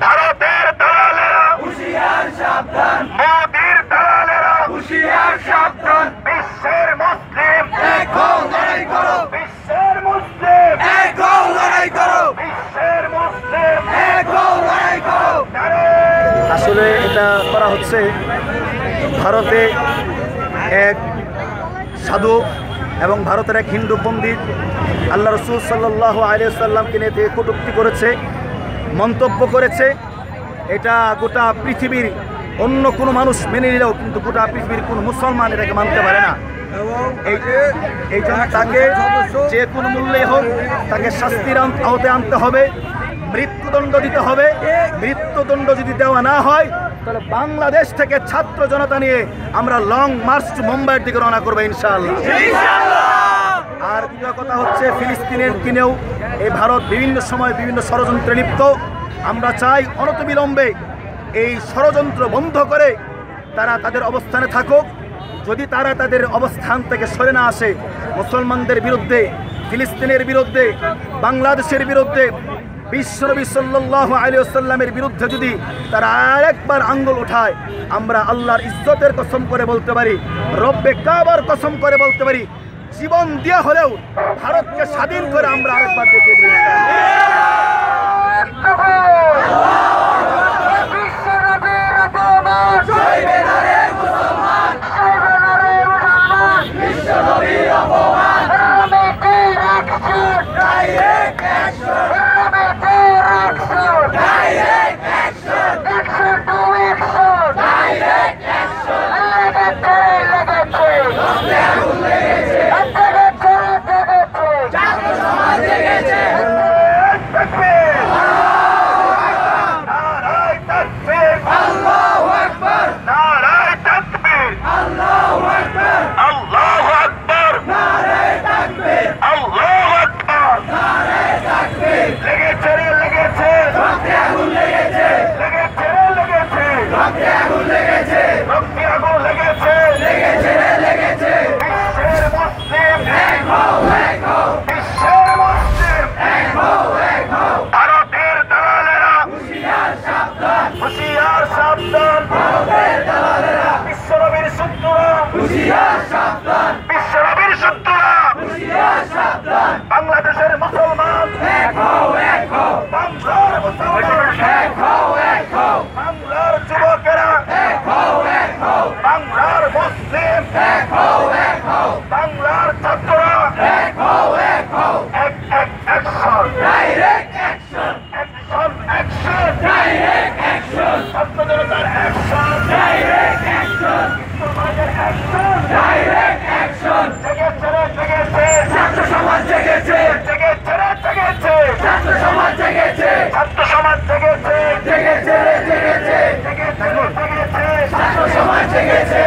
ভারতের দালালেরা হুঁশিয়ার সাবধান, মোদির দালালেরা হুঁশিয়ার সাবধান। বিশ্বের মুসলিম এক হও, লড়াই করো। বিশ্বের মুসলিম এক হও, লড়াই করো। বিশ্বের মুসলিম এক হও, লড়াই করো। আসলে এটা করা হচ্ছে ভারতে এক সাধু এবং ভারতের এক হিন্দু পণ্ডিত আল্লাহ রসুল সাল্লাল্লাহু আলাইহি সাল্লামকে নিয়ে থেকে কটূক্তি করেছে, মন্তব্য করেছে। এটা গোটা পৃথিবীর অন্য কোনো মানুষ মেনে নিলেও কিন্তু গোটা পৃথিবীর কোনো মুসলমান এটাকে মানতে পারে না। এই জন্য তাকে যে কোনো মূল্যে হোক তাকে শাস্তির আওতায় আনতে হবে, মৃত্যুদণ্ড দিতে হবে। মৃত্যুদণ্ড যদি দেওয়া না হয় তাহলে বাংলাদেশ থেকে ছাত্র জনতা নিয়ে আমরা লং মার্চ টু মুম্বাইয়ের দিকে রওনা করবো ইনশাআল্লাহ। আর দ্বিতীয় কথা হচ্ছে ফিলিস্তিনের কিনেও এই ভারত বিভিন্ন সময় বিভিন্ন ষড়যন্ত্রে লিপ্ত। আমরা চাই অনতিবিলম্বে এই ষড়যন্ত্র বন্ধ করে তারা তাদের অবস্থানে থাকুক। যদি তারা তাদের অবস্থান থেকে সরে না আসে, মুসলমানদের বিরুদ্ধে, ফিলিস্তিনের বিরুদ্ধে, বাংলাদেশের বিরুদ্ধে, বিশ্বনবী সাল্লাল্লাহু আলাইহি ওয়াসাল্লামের বিরুদ্ধে যদি তারা আরেকবার আঙ্গুল উঠায়, আমরা আল্লাহর ইজ্জতের কসম করে বলতে পারি, রব্বে কাবার কসম করে বলতে পারি, জীবন দেওয়া হলেও ভারতকে স্বাধীন করে আমরা আরেকবার দেখে দিই। বাংলাদেশের মুসলমান এক হও, এক হও। বাংলার মুসলমান এক হও, এক হও। বাংলার যুবকেরা এক হও, এক হও। বাংলার মুসলিম এক হও, এক হও। বাংলার ছাত্ররা এক হও, এক হও। Action, direct action, action, action, direct action. ছাত্র জনতার অ্যাকশন, ডাইরেক্ট অ্যাকশন। মুসলমানের অ্যাকশন, ডাইরেক্ট অ্যাকশন। জেগেছে রে, জেগেছে। ছাত্র সমাজ জেগেছে, জেগেছে রে, জেগেছে। ছাত্র সমাজ জেগেছে, ছাত্র সমাজ জেগেছে, জেগেছে রে, জেগেছে। জেগেছে রে, জেগেছে। ছাত্র সমাজ জেগেছে।